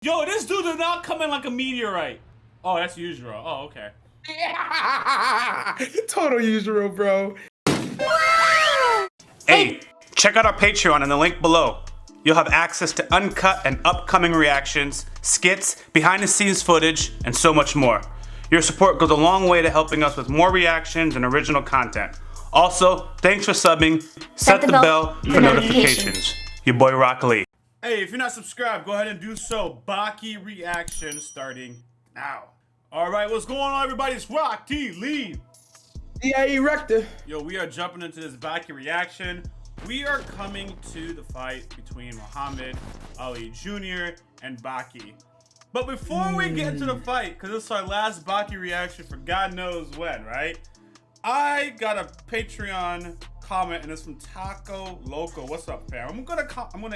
Yo, this dude did not come in like a meteorite. Oh, that's usual. Oh, okay. Yeah. Total usual, bro. Hey, check out our Patreon in the link below. You'll have access to uncut and upcoming reactions, skits, behind-the-scenes footage, and so much more. Your support goes a long way to helping us with more reactions and original content. Also, thanks for subbing. Set the bell for notifications. Your boy YaBoyRockLee. Hey, if you're not subscribed, go ahead and do so. Baki reaction starting now. All right, what's going on, everybody? It's YaBoyRockLee. Yeah, erector. Yo, we are jumping into this Baki reaction. We are coming to the fight between Muhammad Ali Jr. and Baki. But before we get into the fight, because this is our last Baki reaction for God knows when, right? I got a Patreon comment and it's from Taco Loco. What's up, fam? I'm gonna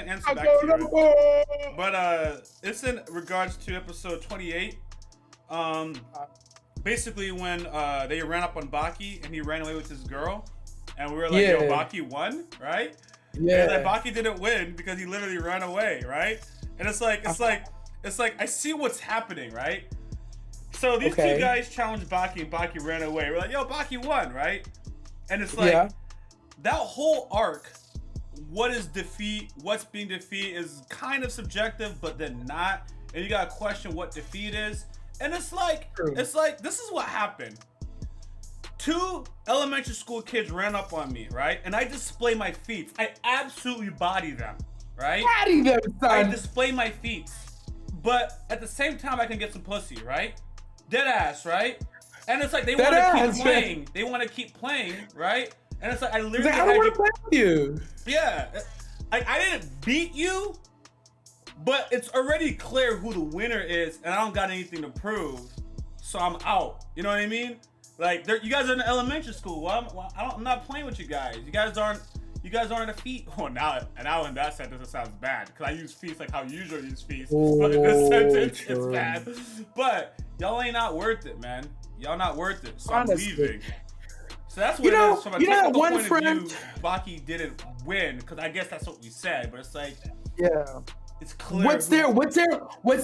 answer back to you. Right? But it's in regards to episode 28. Basically when they ran up on Baki and he ran away with his girl, and we were like, yo, Baki won, right? Yeah. And like Baki didn't win because he literally ran away, right? And it's like I see what's happening, right? So these two guys challenged Baki and Baki ran away. We're like, yo, Baki won, right? And it's like that whole arc, what is defeat, what's being defeat is kind of subjective, but then not. And you gotta question what defeat is. And it's like this is what happened. Two elementary school kids ran up on me, right? And I display my feet. I absolutely body them, right? Body them, son. I display my feet. But at the same time, I can get some pussy, right? Dead ass, right? And it's like they want to keep playing. Man. They want to keep playing, right? And it's like I literally I don't want to play with you. Yeah, I didn't beat you, but it's already clear who the winner is, and I don't got anything to prove, so I'm out. You know what I mean? Like you guys are in elementary school. Well, I'm not playing with you guys. You guys aren't a feet. Oh, now in that sentence it sounds bad because I use feet like how you usually use feet. But in this sentence it's bad. But y'all ain't not worth it, man. Y'all not worth it. So I'm leaving. So that's what it is. From a technical point of view, Baki didn't win because I guess that's what we said. But it's like, it's clear. What's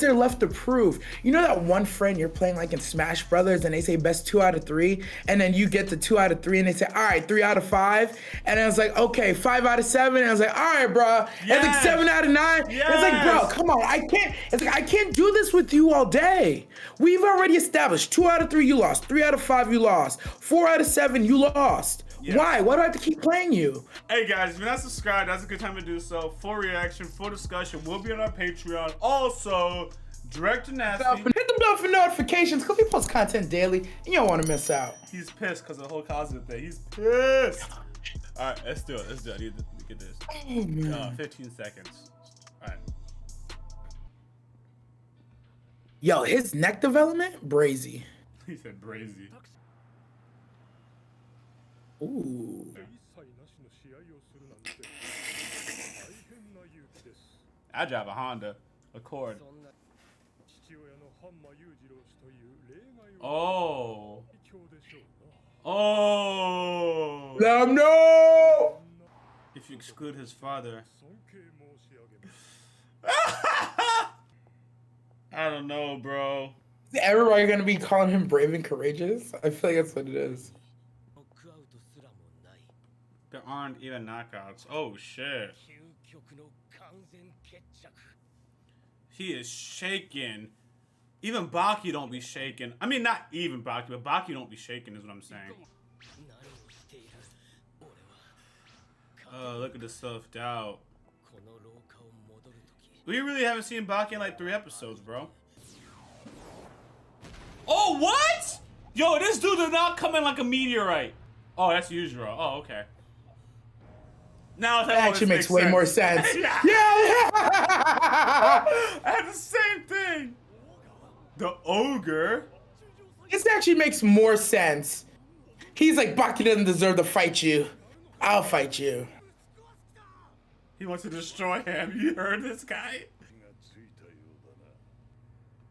there left to prove? You know that one friend you're playing like in Smash Brothers and they say best 2 out of 3, and then you get the 2 out of 3 and they say, all right, 3 out of 5, and I was like, okay, 5 out of 7, and I was like, all right, bro, it's like 7 out of 9. It's like, bro, come on, I can't do this with you all day. We've already established 2 out of 3 you lost, 3 out of 5 you lost, 4 out of 7 you lost. Yeah. Why? Why do I have to keep playing you? Hey guys, if you're not subscribed, that's a good time to do so. Full reaction, full discussion will be on our Patreon. Also, direct to nasty. Hit the bell for notifications because we post content daily and you don't want to miss out. He's pissed because of the whole Cosmo thing. He's pissed. All right, let's do it. Let's do it. I need to get this. Oh, man. 15 seconds. All right. Yo, his neck development, brazy. He said brazy. Ooh. I drive a Honda Accord. Oh. Oh. Let him know. If you exclude his father. I don't know, bro. Is everybody gonna be calling him brave and courageous? I feel like that's what it is. There aren't even knockouts. Oh shit. He is shaking. Even Baki don't be shaking. I mean, not even Baki, but Baki don't be shaking is what I'm saying. Look at the self-doubt. We really haven't seen Baki in like 3 episodes, bro. Oh, what? Yo, this dude did not come in like a meteorite. Oh, that's usual. Oh, okay. Now that actually makes way more sense. Yeah. I had the same thing. The Ogre. This actually makes more sense. He's like, Baki doesn't deserve to fight you. I'll fight you. He wants to destroy him. You heard this guy?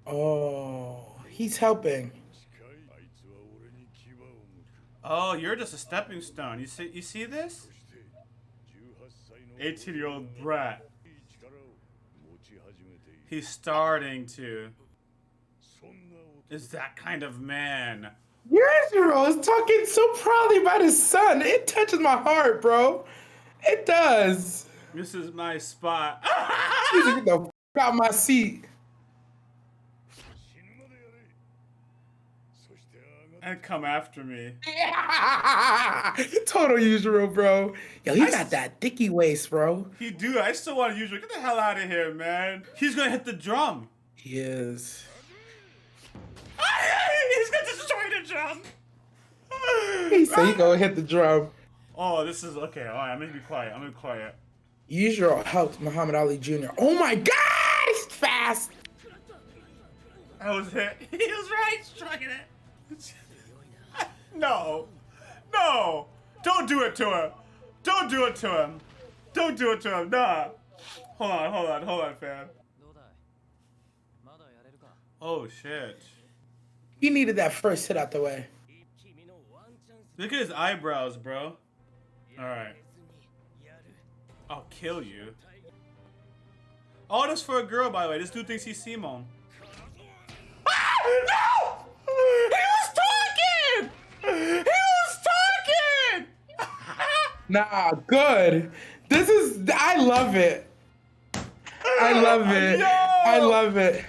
Oh, he's helping. Oh, you're just a stepping stone. You see this? 18-year-old brat. He's starting to. Is that kind of man. Yujiro is talking so proudly about his son. It touches my heart, bro. It does. This is my spot. He's like, get the f out my seat. And come after me. Yeah! Total Yujiro, bro. Yo, he got that dicky waist, bro. He do. I still want to Yujiro. Get the hell out of here, man. He's gonna hit the drum. He is. He's gonna destroy the drum. He said he gonna hit the drum. Oh, this is okay. All right, I'm gonna be quiet. I'm gonna be quiet. Yujiro helped Muhammad Ali Jr. Oh my God, he's fast. I was hit. He was right, striking it. No, no, don't do it to him. Don't do it to him. Don't do it to him. Nah. Hold on, fam. Oh shit. He needed that first hit out the way. Look at his eyebrows, bro. All right. I'll kill you. Oh, this for a girl, by the way. This dude thinks he's Simone. Ah, no! He was talking! He was talking! Nah, good. This is, I love it. I love it. Yo! I love it.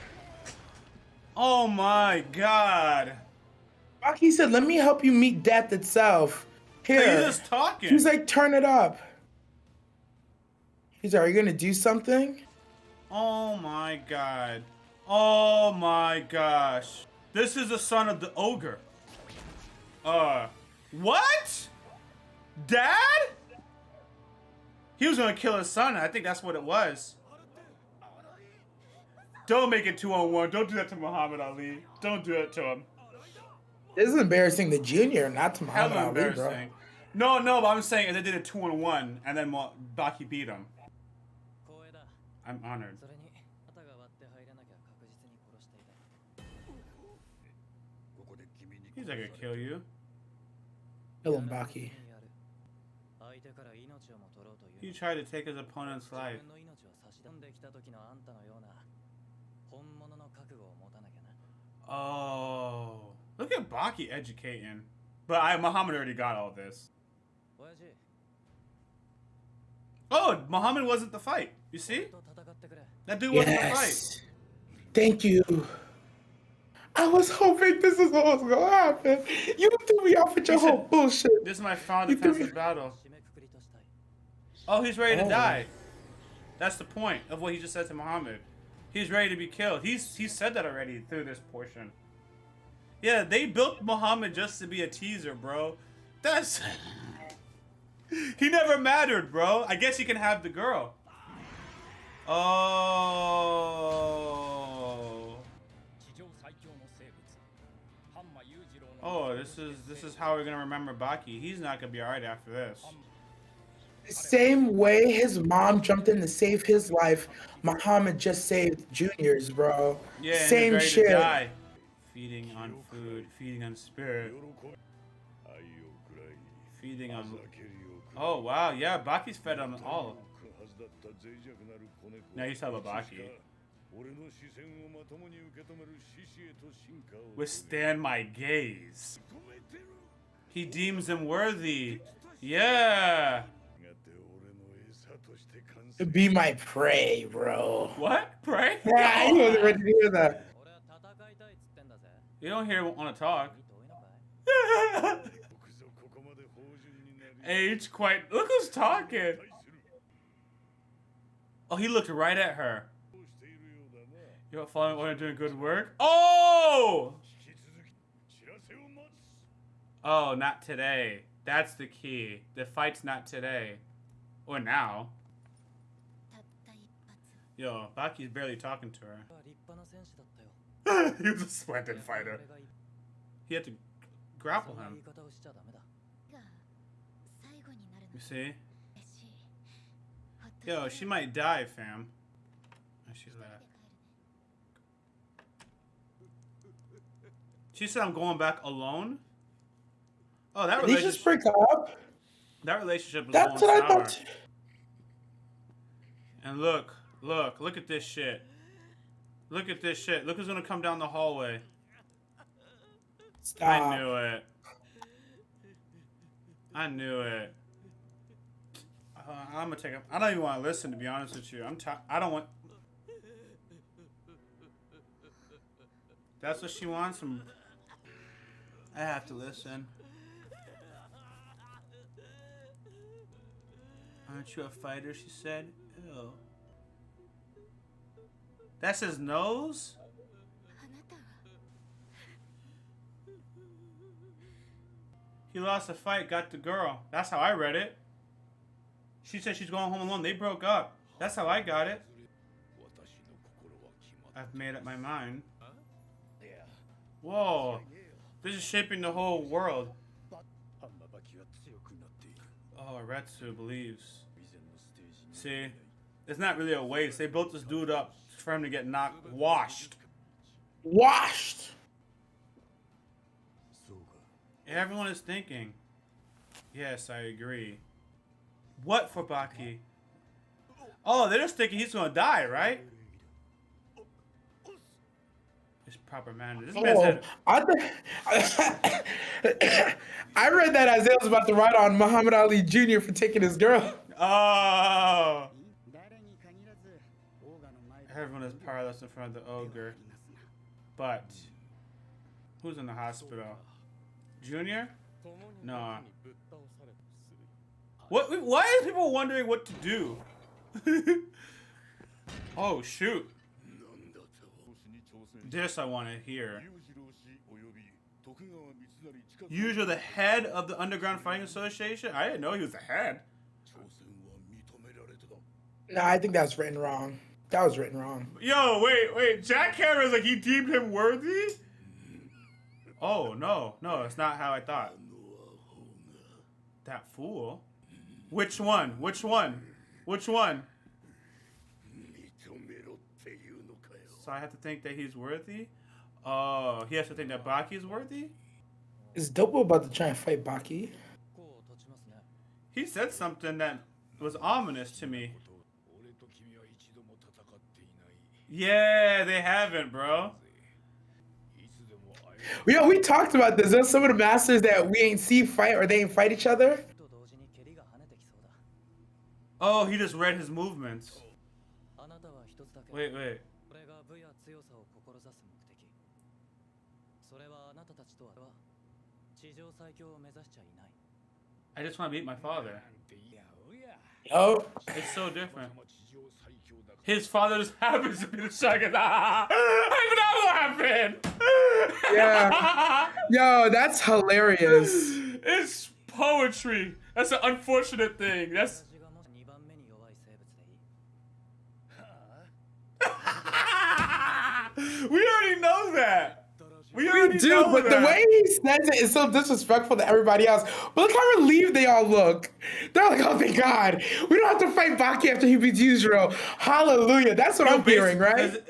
Oh my God. Baki said, let me help you meet death itself. Here. He's just talking. He's like, turn it up. He's like, are you gonna do something? Oh my God. Oh my gosh. This is the son of the Ogre. What? Dad? He was gonna kill his son. I think that's what it was. Don't make it 2-on-1. Don't do that to Muhammad Ali. Don't do it to him. This is embarrassing to Junior, not to Muhammad Hella Ali, bro. embarrassing. No, but I'm saying if they did a 2-on-1 and then Baki beat him. I'm honored. He's not gonna kill you. Kill him, Baki. He tried to take his opponent's life. Oh, look at Baki educating. But Muhammad already got all this. Oh, Muhammad wasn't the fight. You see? That dude wasn't the fight. Thank you. I was hoping this is what was gonna happen. You threw me off with your whole bullshit. This is my final defensive battle. Oh, he's ready to die. That's the point of what he just said to Muhammad. He's ready to be killed. He said that already through this portion. Yeah, they built Muhammad just to be a teaser, bro. That's... He never mattered, bro. I guess he can have the girl. Oh. Oh, this is how we're gonna remember Baki. He's not gonna be alright after this. The same way his mom jumped in to save his life, Muhammad just saved Junior's, bro. Yeah, same shit. To die. Feeding on food, feeding on spirit, feeding on. Oh wow, yeah, Baki's fed on all. Now you talk about Baki. Withstand my gaze. He deems him worthy. Yeah. Be my prey, bro. What? Prey? Yeah, I wasn't ready to hear that. You don't want to talk. Age quite. Look who's talking. Oh, he looked right at her. You're following order, doing good work. Oh! Oh, not today. That's the key. The fight's not today. Or now. Yo, Baki's barely talking to her. He was a splendid fighter. He had to grapple him. You see? Yo, she might die, fam. Oh, she left. She said I'm going back alone? Oh, that relationship. Did they just break up? That relationship was That's what I thought. And look at this shit. Look at this shit. Look who's gonna come down the hallway. Stop. I knew it. I knew it. I'm gonna take a... I don't even want to listen, to be honest with you. I don't want... That's what she wants. I have to listen. Aren't you a fighter, she said. Ew. That's his nose? He lost a fight, got the girl. That's how I read it. She said she's going home alone. They broke up. That's how I got it. I've made up my mind. Whoa. This is shaping the whole world. Oh, Aretsu believes. See? It's not really a waste. They built this dude up for him to get washed. Washed! Everyone is thinking. Yes, I agree. What for Baki? Oh, they're just thinking he's gonna die, right? It's proper manner. This man said... I read that Isaiah was about to write on Muhammad Ali Jr. for taking his girl. Oh! Everyone is powerless in front of the ogre. But... who's in the hospital? Junior? No. Why are people wondering what to do? Oh, shoot. This I want to hear. You're the head of the Underground Fighting Association? I didn't know he was the head. No, I think that's written wrong. That was written wrong. Yo, wait. Jack Cameron's like, he deemed him worthy? Oh, no, it's not how I thought. That fool? Which one? So I have to think that he's worthy? Oh, he has to think that Baki is worthy? Is Dopo about to try and fight Baki? He said something that was ominous to me. Yeah, they haven't, bro. Yeah, we talked about this. There's some of the masters that we ain't see fight or they ain't fight each other. Oh, he just read his movements. Wait. I just want to meet my father. Oh. It's so different. His father just happens to be the Shagan. How did that happen? Yeah. Yo, that's hilarious. It's poetry. That's an unfortunate thing. That's... We already know that. We do, but the way he says it is so disrespectful to everybody else. But look how relieved they all look. They're like, oh, thank God. We don't have to fight Baki after he beats Yujiro. Hallelujah. That's what I'm hearing, right?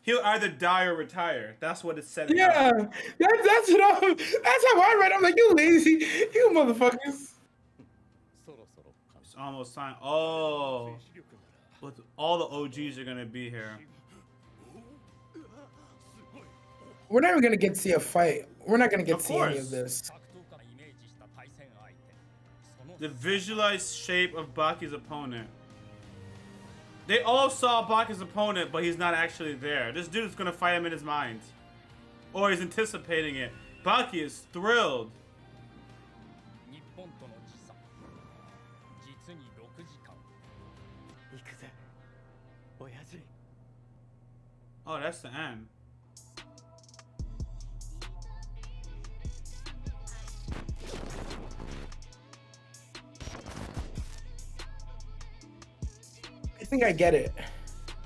He'll either die or retire. That's what it's said. Yeah. That's how I read it. I'm like, you lazy. You motherfuckers. It's almost time. Oh. All the OGs are going to be here. We're never going to get to see a fight. We're not going to get to see any of this. The visualized shape of Baki's opponent. They all saw Baki's opponent, but he's not actually there. This dude's going to fight him in his mind. Or he's anticipating it. Baki is thrilled. Oh, that's the end. I think I get it.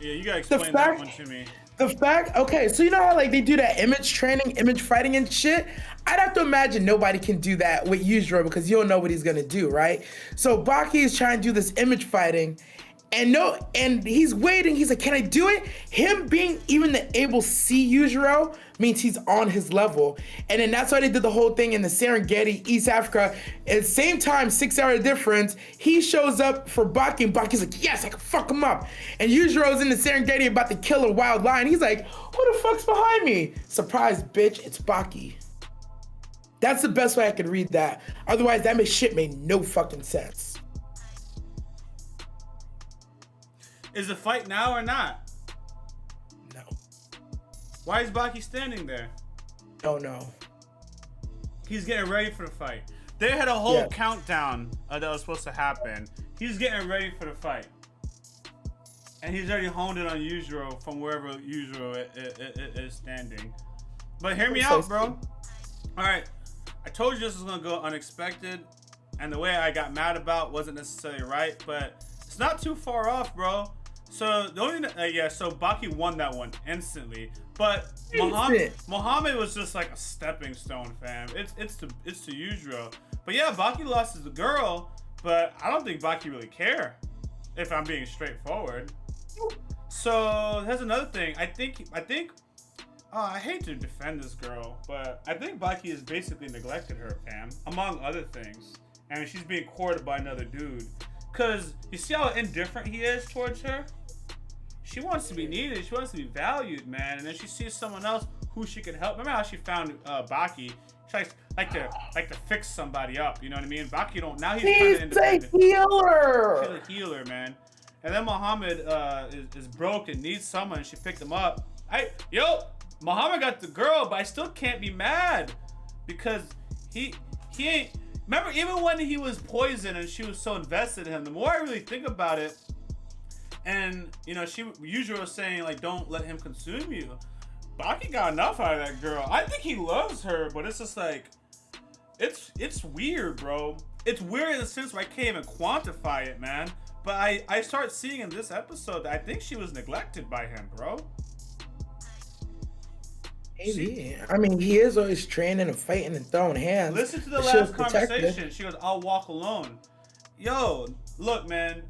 Yeah, you gotta explain that one to me. The fact, okay, so you know how like they do that image training, image fighting and shit? I'd have to imagine nobody can do that with Yujiro because you don't know what he's gonna do, right? So Baki is trying to do this image fighting And he's waiting. He's like, can I do it? Him being even able to see Yujiro means he's on his level. And then that's why they did the whole thing in the Serengeti, East Africa. At the same time, 6-hour difference, he shows up for Baki, and Baki's like, yes, I can fuck him up. And Yujiro's in the Serengeti about to kill a wild lion. He's like, who the fuck's behind me? Surprise, bitch, it's Baki. That's the best way I could read that. Otherwise, that shit made no fucking sense. Is the fight now or not? No. Why is Baki standing there? Don't know. He's getting ready for the fight. They had a whole countdown that was supposed to happen. He's getting ready for the fight. And he's already honed it on Yujiro from wherever Yujiro is standing. But hear me out, bro. Alright. I told you this was going to go unexpected. And the way I got mad about wasn't necessarily right. But it's not too far off, bro. So the only so Baki won that one instantly, but Muhammad was just like a stepping stone, fam. It's to Yujiro, but yeah, Baki lost his girl, but I don't think Baki really care, if I'm being straightforward. So there's another thing. I think I hate to defend this girl, but I think Baki has basically neglected her, fam, among other things, and she's being courted by another dude. Cause you see how indifferent he is towards her? She wants to be needed, she wants to be valued, man. And then she sees someone else who she can help. Remember how she found Baki? She like to fix somebody up, you know what I mean? Baki don't, now he's kind of independent. He's a healer! She's a healer, man. And then Muhammad is broke and needs someone, and she picked him up. Muhammad got the girl, but I still can't be mad. Because he ain't. Remember, even when he was poisoned and she was so invested in him, the more I really think about it, and Yujiro was saying like, don't let him consume you. Baki got enough out of that girl. I think he loves her, but it's just like, it's weird, bro. It's weird in the sense where I can't even quantify it, man. But I start seeing in this episode that I think she was neglected by him, bro. Maybe. I mean, he is always training and fighting and throwing hands. Listen to the last conversation. She goes, I'll walk alone. Yo, look, man.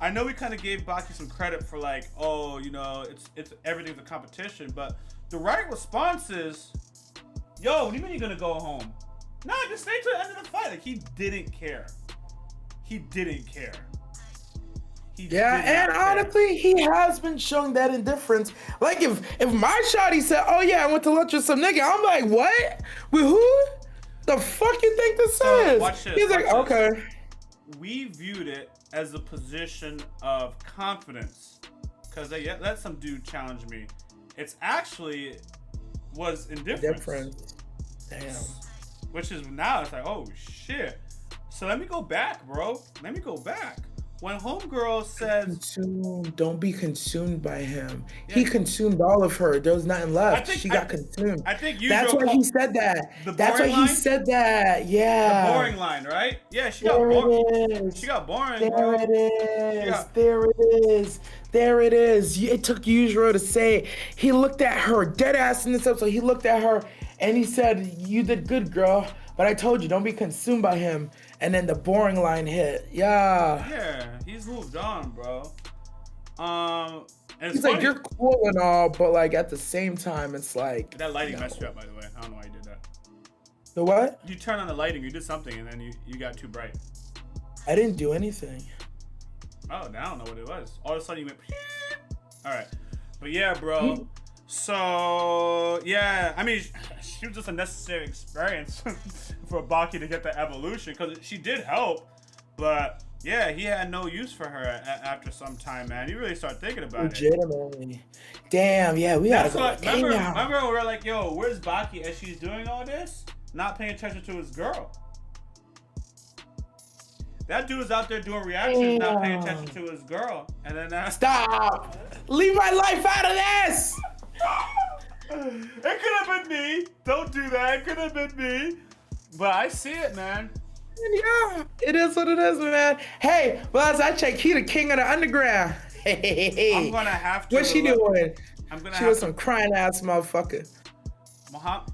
I know we kind of gave Baki some credit for like, oh, it's everything's a competition. But the right response is, yo, what do you mean you're going to go home? Nah, just stay to the end of the fight. Like, he didn't care. He didn't care. Honestly, he has been showing that indifference. Like if my shawty said, "Oh yeah, I went to lunch with some nigga," I'm like, "What? With who? The fuck you think this is?" Watch this. He's like, "Okay." We viewed it as a position of confidence because they let some dude challenge me. It's actually was indifference. Damn. Which is now it's like, oh shit. So let me go back, bro. Let me go back. When homegirl says, don't be consumed by him. Yeah. He consumed all of her. There was nothing left. She got consumed. I think that's why he said that. That's why he said that. Yeah. The boring line, right? Yeah, she got boring. She got boring. There it is. There it is. There it is. It took Yujiro to say. He looked at her dead ass in this episode. He looked at her and he said, "You did good, girl. But I told you, don't be consumed by him." And then the boring line hit. Yeah, he's moved on, bro. And he's like, you're cool and all, but like at the same time, it's like that lighting messed you up, by the way. I don't know why you did that. The what? You turned on the lighting, you did something, and then you got too bright. I didn't do anything. Oh, I don't know what it was. All of a sudden you went. All right, but yeah, bro. So yeah, I mean, she was just a necessary experience for Baki to get the evolution because she did help, but yeah, he had no use for her after some time, man. You really start thinking about Legitimately. Damn, yeah, we gotta go. Remember, we were like, yo, where's Baki as she's doing all this? Not paying attention to his girl. That dude is out there doing reactions, not paying attention to his girl, and then stop! Leave my life out of this! It could have been me. Don't do that. It could have been me. But I see it, man. Yeah, it is what it is, man. Hey, well, as I check, he the king of the underground. Hey. I'm gonna have to. What's she doing? She was some crying ass motherfucker.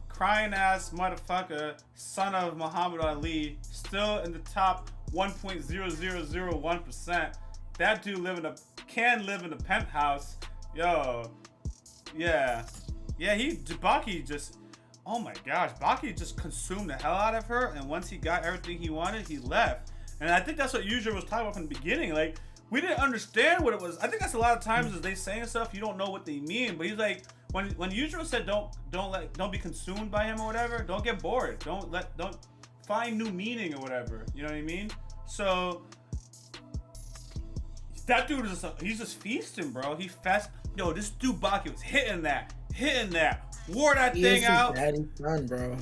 Crying ass motherfucker, son of Muhammad Ali, still in the top 1.0001%. That dude living a can live in a penthouse. Yo, yeah, Baki just, oh my gosh, Baki just consumed the hell out of her, and once he got everything he wanted, he left. And I think that's what Yujiro was talking about from the beginning. Like, we didn't understand what it was. I think that's a lot of times is they saying stuff you don't know what they mean. But he's like, when Yujiro said don't be consumed by him or whatever, don't get bored. Don't find new meaning or whatever. You know what I mean? So that dude is he's just feasting, bro. Yo, this dude Baki was hitting that, wore that thing out. He's his daddy's son, bro.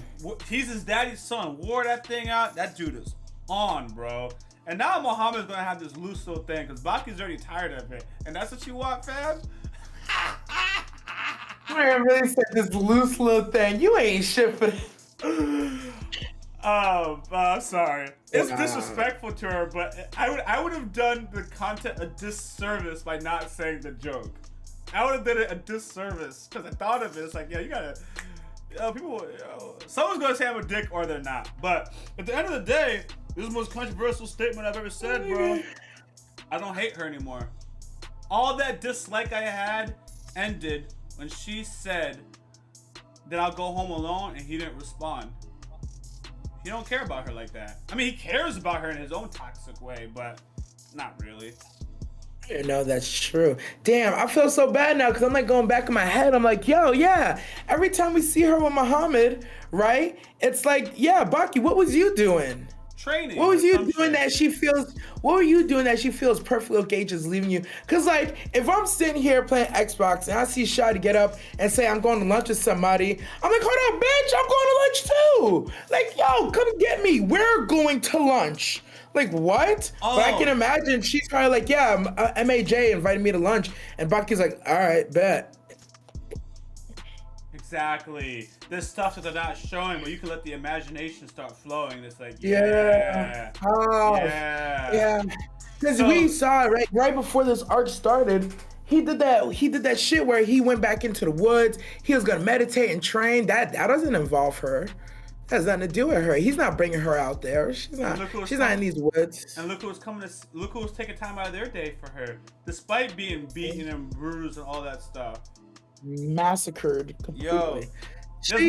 He's his daddy's son. Wore that thing out. That dude is on, bro. And now Muhammad's gonna have this loose little thing because Baki's already tired of it. And that's what you want, fam? I really said this loose little thing. You ain't shit for this. I'm sorry. It's disrespectful to her, but I would have done the content a disservice by not saying the joke. I would have done it a disservice because I thought of it. It's like, yeah, you gotta, someone's gonna say I'm a dick or they're not. But at the end of the day, this is the most controversial statement I've ever said, bro. I don't hate her anymore. All that dislike I had ended when she said that I'll go home alone and he didn't respond. He don't care about her like that. I mean, he cares about her in his own toxic way, but not really. You know, that's true. Damn, I feel so bad now because I'm like going back in my head. I'm like, yo, yeah. Every time we see her with Muhammad, right? It's like, yeah, Baki, what was you doing? Training. What was you doing that she feels? What were you doing that she feels perfectly okay just leaving you? Cause like, if I'm sitting here playing Xbox and I see Shadi get up and say I'm going to lunch with somebody, I'm like, hold on, bitch, I'm going to lunch too. Like, yo, come get me. We're going to lunch. Like, what? Oh. But I can imagine she's probably like, yeah, MAJ invited me to lunch, and Baki's like, all right, bet. Exactly. There's stuff that they're not showing, but you can let the imagination start flowing. It's like, yeah. Oh, yeah. Because we saw it right before this arc started. He did that shit where he went back into the woods. He was gonna meditate and train. That doesn't involve her. That has nothing to do with her. He's not bringing her out there. She's not in these woods. And look who's taking time out of their day for her, despite being beaten and bruised and all that stuff. Massacred completely. Yo,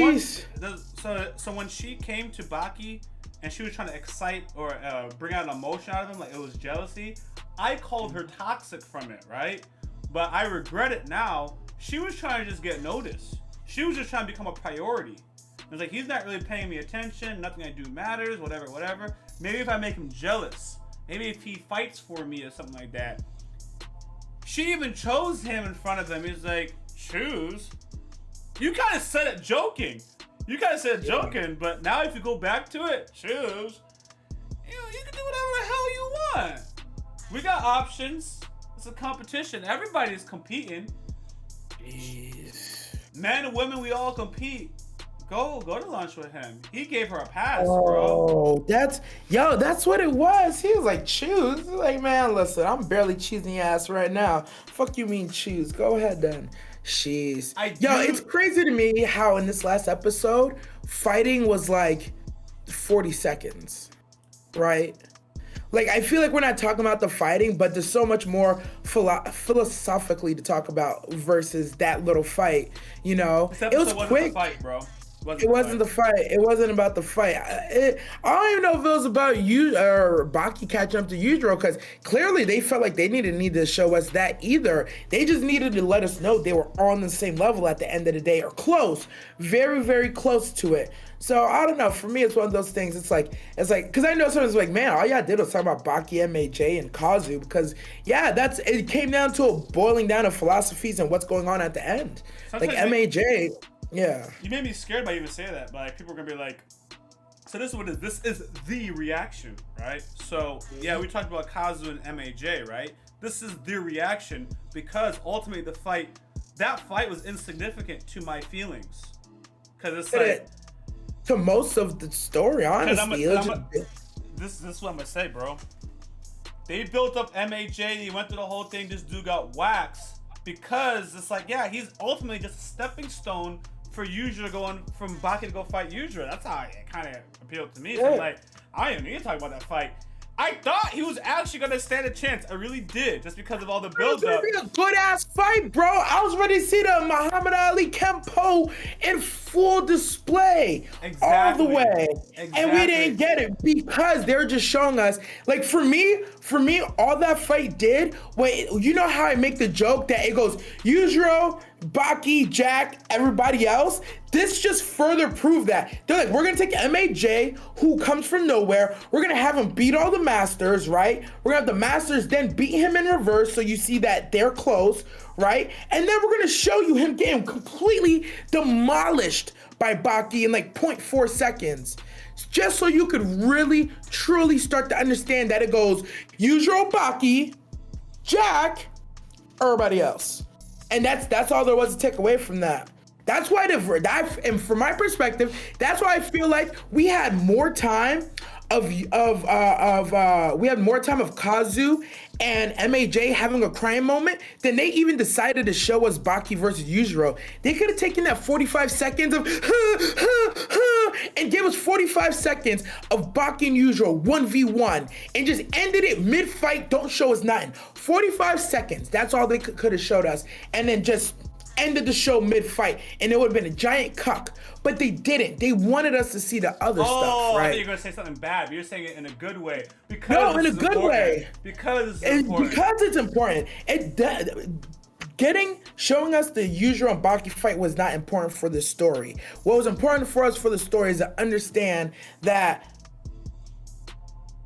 so when she came to Baki and she was trying to excite or bring out an emotion out of him, like it was jealousy, I called her toxic from it, right? But I regret it now. She was trying to just get noticed. She was just trying to become a priority. It's like, he's not really paying me attention. Nothing I do matters, whatever. Maybe if I make him jealous. Maybe if he fights for me or something like that. She even chose him in front of him. He's like, choose? You kind of said it joking. But now if you go back to it, choose. You can do whatever the hell you want. We got options. It's a competition. Everybody's competing. Jeez. Men and women, we all compete. Go to lunch with him. He gave her a pass, bro. Oh, that's what it was. He was like, choose. He's like, man, listen, I'm barely cheesing your ass right now. Fuck you mean choose. Go ahead then. Jeez. It's crazy to me how in this last episode, fighting was like 40 seconds, right? Like, I feel like we're not talking about the fighting, but there's so much more philosophically to talk about versus that little fight, you know? It was quick. The fight, bro. It wasn't the fight. It wasn't about the fight. I don't even know if it was about you or Baki catching up to Yujiro, because clearly they felt like they didn't need to show us that either. They just needed to let us know they were on the same level at the end of the day, or close, very, very close to it. So I don't know. For me, it's one of those things. It's like, because I know someone's like, man, all y'all did was talk about Baki, MAJ, and Kazu, because it came down to a boiling down of philosophies and what's going on at the end. Sometimes like MAJ. Yeah. You made me scared by even saying that, but like, people are gonna be like, so this is what it is. This is the reaction, right? So yeah, we talked about Kazu and MAJ, right? This is the reaction because ultimately that fight was insignificant to my feelings. Because it's like to most of the story, honestly. This is what I'm gonna say, bro. They built up MAJ. He went through the whole thing. This dude got waxed because it's like, yeah, he's ultimately just a stepping stone for Yujiro going from Baki to go fight Yujiro. That's how it kind of appealed to me. So I'm like, I don't even need to talk about that fight. I thought he was actually gonna stand a chance. I really did, just because of all the build up. It was a good ass fight, bro. I was ready to see the Muhammad Ali Kempo in full display all the way. And we didn't get it because they were just showing us, like for me, all that fight did, wait, you know how I make the joke that it goes Yujiro, Baki, Jack, everybody else? This just further proved that. They're like, we're gonna take MAJ, who comes from nowhere, we're gonna have him beat all the masters, right? We're gonna have the masters then beat him in reverse, so you see that they're close, right? And then we're gonna show you him getting completely demolished by Baki in like 0.4 seconds. Just so you could really, truly start to understand that it goes Yujiro, Baki, Jack, everybody else. And that's all there was to take away from that. That's why and from my perspective, that's why I feel like we had more time of Kazu and MAJ having a crying moment than they even decided to show us Baki versus Yujiro. They could have taken that 45 seconds of and gave us 45 seconds of Baki and Yujiro 1v1 and just ended it mid-fight. Don't show us nothing. 45 seconds. That's all they could have showed us. And then just ended the show mid-fight, and it would have been a giant cuck. But they didn't. They wanted us to see the other stuff, right? I thought you were going to say something bad, but you're saying it in a good way. No, in a good way. Because it's important. Because it's important. Showing us the Yujiro and Baki fight was not important for the story. What was important for us for the story is to understand that,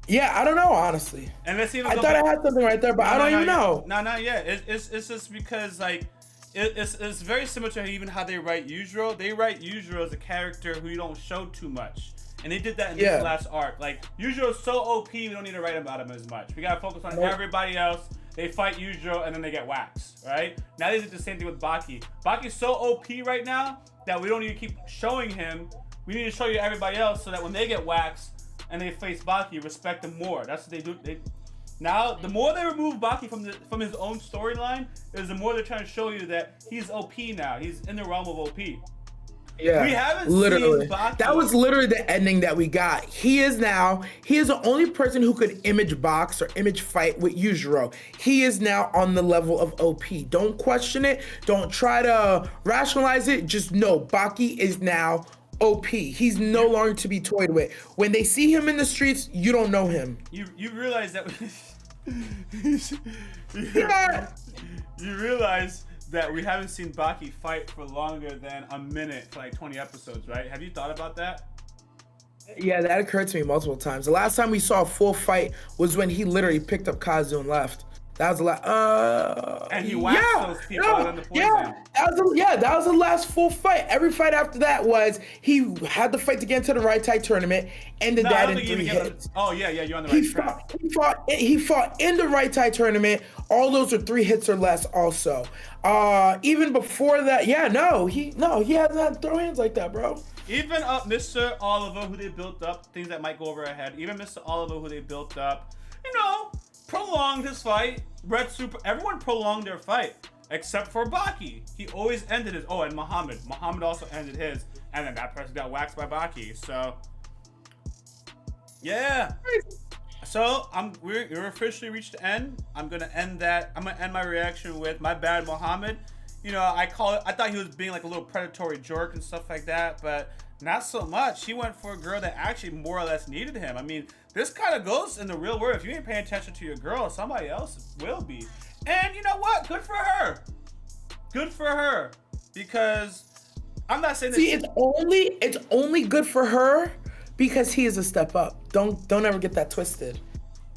I don't know, honestly. And let's see. I thought I had something right there, but I don't even know. No, not yet. It's just because, like, it's very similar to even how they write Yujiro. They write Yujiro as a character who you don't show too much. And they did that in this last arc. Like, Yujiro's so OP, we don't need to write about him as much. We gotta focus on everybody else. They fight Yujiro and then they get waxed, right? Now they did the same thing with Baki. Baki's so OP right now that we don't need to keep showing him. We need to show you everybody else so that when they get waxed and they face Baki, respect them more. That's what they do. Now, the more they remove Baki from his own storyline, is the more they're trying to show you that he's OP now. He's in the realm of OP. Yeah, we haven't literally. seen Baki. That was literally the ending that we got. He is the only person who could image box or image fight with Yujiro. He is now on the level of OP. Don't question it. Don't try to rationalize it. Just know Baki is now OP. He's no longer to be toyed with. When they see him in the streets, you don't know him. You realize that you realize that we haven't seen Baki fight for longer than a minute for like 20 episodes, right? Have you thought about that? Yeah, that occurred to me multiple times. The last time we saw a full fight was when he literally picked up Kazu and left. That was a lot. And he waxed those people out on the poison. That was the last full fight. Every fight after that was he had the fight to get into the right tie tournament, ended that in 3 hits. Oh yeah, you're on the right track. He fought in the right tie tournament. All those are 3 hits or less. Also, even before that, he hasn't had throw hands like that, bro. Even Mr. Oliver, who they built up, things that might go over our head. Even Mr. Oliver, who they built up, prolonged his fight. Red Super, everyone prolonged their fight except for Baki. He always ended his. Oh, and Muhammad. Muhammad also ended his, and then that person got waxed by Baki. So, yeah. So we're officially reached the end. I'm gonna end my reaction with my bad, Muhammad. I thought he was being like a little predatory jerk and stuff like that, but not so much. He went for a girl that actually more or less needed him. I mean, this kind of goes in the real world. If you ain't paying attention to your girl, somebody else will be. And you know what? Good for her. Good for her. Because I'm not saying that. See, it's only good for her because he is a step up. Don't ever get that twisted.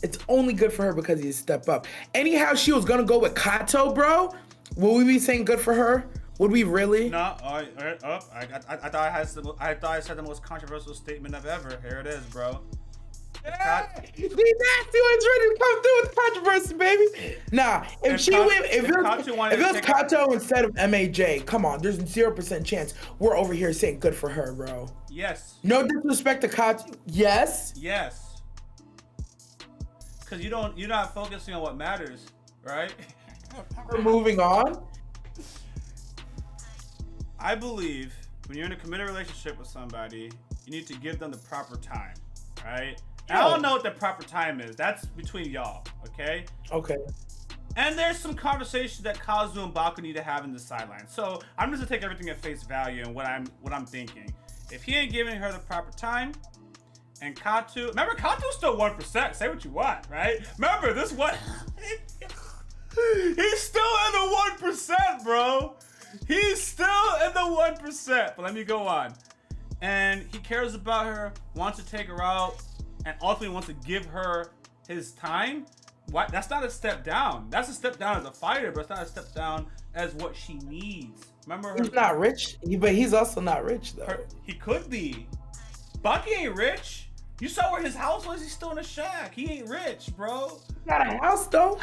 It's only good for her because he's a step up. Anyhow, she was gonna go with Kato, bro. Will we be saying good for her? Would we really? No, I thought I said the most controversial statement I've ever. Here it is, bro. The nasty one's ready to come through with controversy, baby. Nah, if it was Kato instead of MAJ, come on, there's 0% chance we're over here saying good for her, bro. Yes. No disrespect to Kato. Yes. Yes. Because you're not focusing on what matters, right? We're moving on. I believe when you're in a committed relationship with somebody, you need to give them the proper time, right? I don't know what the proper time is. That's between y'all, okay? Okay. And there's some conversation that Kazu and Baku need to have in the sideline. So I'm just gonna take everything at face value and what I'm thinking. If he ain't giving her the proper time, and Kato, remember Kato's still 1%. Say what you want, right? Remember this one. He's still in the 1%, bro. He's still in the 1%. But let me go on. And he cares about her, wants to take her out, and ultimately wants to give her his time. What? That's not a step down. That's a step down as a fighter, but it's not a step down as what she needs. Remember her? He's not rich, but he's also not rich though. He could be. Baki ain't rich. You saw where his house was. He's still in a shack. He ain't rich, bro. Got a house though.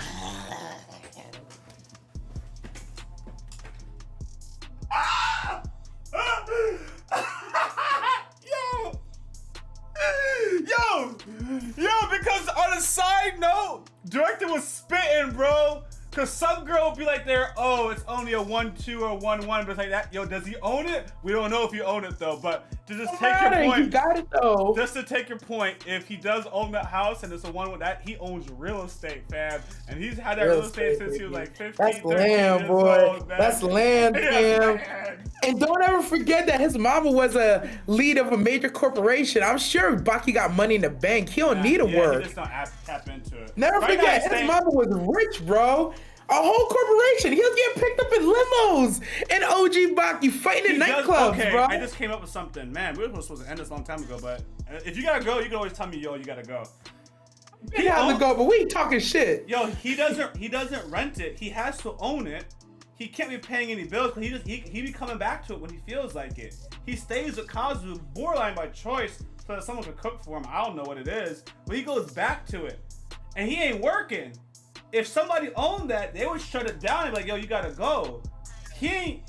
Yo, because on a side note, director was spitting, bro. Cause some girl will be like it's only a 1-2 or 1-1, but it's like that. Yo, does he own it? We don't know if he own it though, but to just take your point. He got it though. Just to take your point, if he does own that house and it's a one with that, he owns real estate, fam. And he's had that real estate since he was like 15, That's 13 land, years boy. old, man. That's land, fam. And don't ever forget that his mama was a lead of a major corporation. I'm sure Baki got money in the bank. He don't need to work. He just don't tap into it. Never forget, his mama was rich, bro. A whole corporation. He was getting picked up in limos and OG Baki fighting in nightclubs, bro. I just came up with something. Man, we were supposed to end this a long time ago, but if you gotta go, you can always tell me, yo, you gotta go. He has to go, but we ain't talking shit. Yo, he doesn't rent it. He has to own it. He can't be paying any bills, but he be coming back to it when he feels like it. He stays with Kazu, borderline by choice, so that someone can cook for him. I don't know what it is, but he goes back to it, and he ain't working. If somebody owned that, they would shut it down and be like, yo, you gotta go. He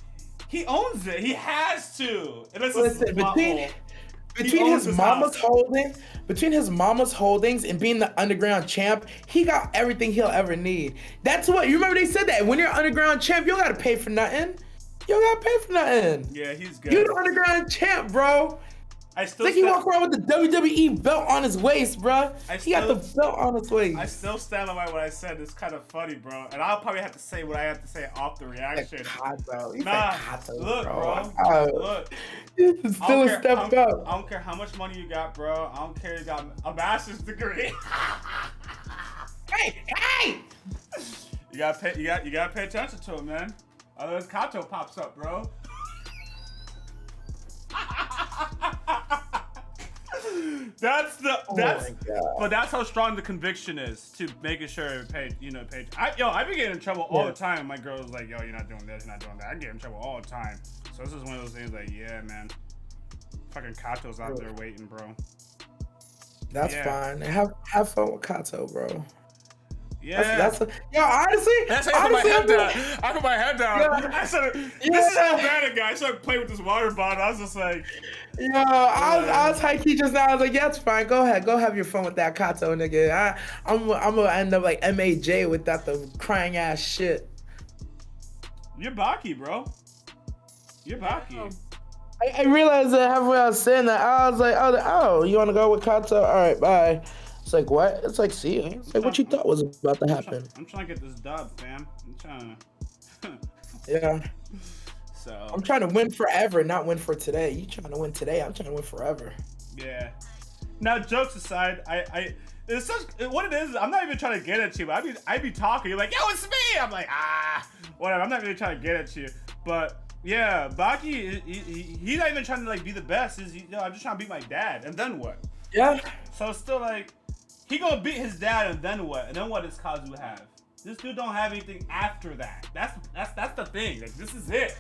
owns it. He has to. And listen, between his mama's holdings and being the underground champ, he got everything he'll ever need. That's what you remember they said that when you're an underground champ, you don't gotta pay for nothing. You don't gotta pay for nothing. Yeah, he's good. You're the underground champ, bro. He walk around with the WWE belt on his waist, bro. He got the belt on his waist. I still stand by what I said. It's kind of funny, bro. And I'll probably have to say what I have to say off the reaction. Look, bro. Look. It's still a step up. I don't care how much money you got, bro. I don't care you got a master's degree. Hey! You gotta pay attention to him, man. Otherwise, Kato pops up, bro. But that's how strong the conviction is to making sure it paid. I be getting in trouble all the time. My girl's like, yo, you're not doing this, you're not doing that. I get in trouble all the time. So this is one of those things like, yeah, man. Fucking Kato's out there waiting, bro. That's fine. Have fun with Kato, bro. Yeah. Honestly, I put my head down. Yeah. I said, this is how bad it got. I started playing with this water bottle. I was just like, I was high key just now. I was like, yeah, it's fine. Go ahead. Go have your fun with that Kato, nigga. I'm gonna end up like MAJ without the crying ass shit. You're Baki, bro. You're Baki. I realized that halfway I was saying that, I was like, oh, you want to go with Kato? All right, bye. It's like, what? It's like, see, it's like what you thought was about to happen. I'm trying to get this dub, fam. I'm trying to. Yeah. So. I'm trying to win forever, not win for today. You trying to win today? I'm trying to win forever. Yeah. Now, jokes aside, it's such what it is. I'm not even trying to get at you, but I be talking. You're like, yo, it's me. I'm like, whatever. I'm not really trying to get at you, but. Yeah, Baki, he's not even trying to like be the best. I'm just trying to beat my dad, and then what? Yeah. So it's still like, he gonna beat his dad, and then what? And then what does Kazu have? This dude don't have anything after that. That's the thing. Like, this is it.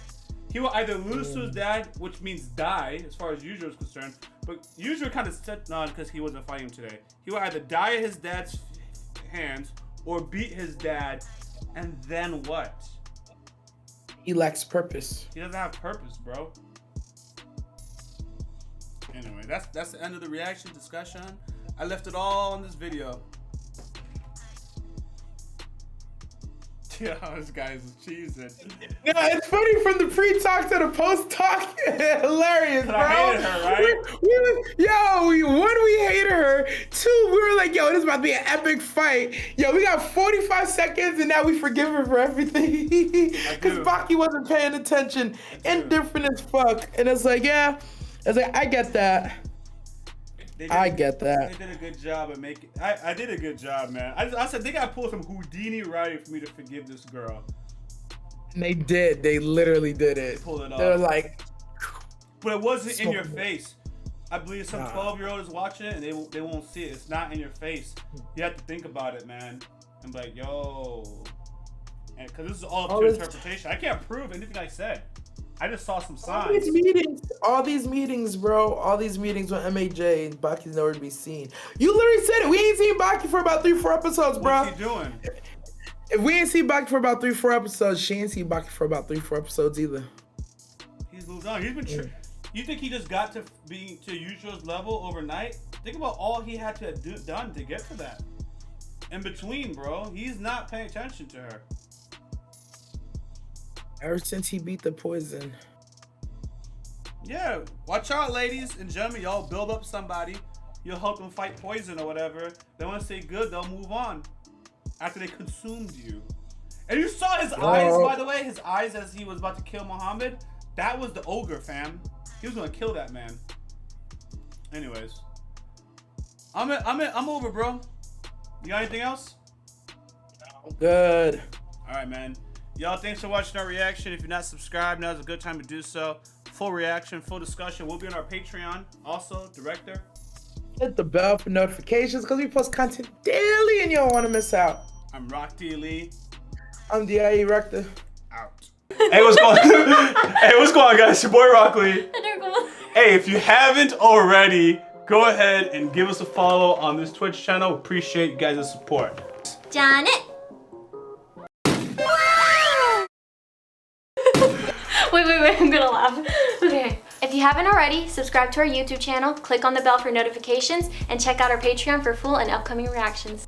He will either lose to his dad, which means die, as far as Yujiro is concerned. But Yujiro kind of stepped on because he wasn't fighting today. He will either die at his dad's hands or beat his dad, and then what? He lacks purpose. He doesn't have purpose, bro. Anyway, that's the end of the reaction discussion. I left it all on this video. Yeah, this guy's cheesing. Yeah, it's funny from the pre-talk to the post-talk. Hilarious, bro. I hated her, right? One, we hated her. Two, like, yo, this is about to be an epic fight. Yo, we got 45 seconds and now we forgive her for everything. Because Baki wasn't paying attention. Indifferent as fuck. And it's like, yeah. It's like, I get that. I get that. They did a good job at making. I did a good job, man. I said they gotta pull some Houdini writing for me to forgive this girl. And they did. They literally did it. Pulled it off. They're like, but it wasn't in your face. I believe some 12-year-old is watching it and they won't see it. It's not in your face. You have to think about it, man. And be like, yo, and because this is all up to interpretation. I can't prove anything I said. I just saw some signs. All these meetings, bro. All these meetings with MAJ and Baki's nowhere to be seen. You literally said it. We ain't seen Baki for about 3-4 episodes, bro. What's he doing? If we ain't seen Baki for about 3-4 episodes, she ain't seen Baki for about 3-4 episodes either. He's moved on. He's been. You think he just got to be to Yusho's level overnight? Think about all he had to done to get to that. In between, bro, he's not paying attention to her. Ever since he beat the poison. Yeah, watch out, ladies and gentlemen. Y'all build up somebody. You'll help them fight poison or whatever. They want to say good, they'll move on. After they consumed you. And you saw his eyes, by the way. His eyes as he was about to kill Muhammad. That was the ogre, fam. He was going to kill that man. Anyways. I'm over, bro. You got anything else? Good. All right, man. Y'all, thanks for watching our reaction. If you're not subscribed, now's a good time to do so. Full reaction, full discussion. We'll be on our Patreon. Also, director. Hit the bell for notifications because we post content daily and you don't want to miss out. I'm YaBoyRockLee. I'm YaBoyRockLee. Out. Hey, what's going on? Hey, what's going on, guys? Your boy YaBoyRockLee. Hey, if you haven't already, go ahead and give us a follow on this Twitch channel. Appreciate you guys' support. Janet. Wait, I'm gonna laugh. Okay. If you haven't already, subscribe to our YouTube channel, click on the bell for notifications, and check out our Patreon for full and upcoming reactions.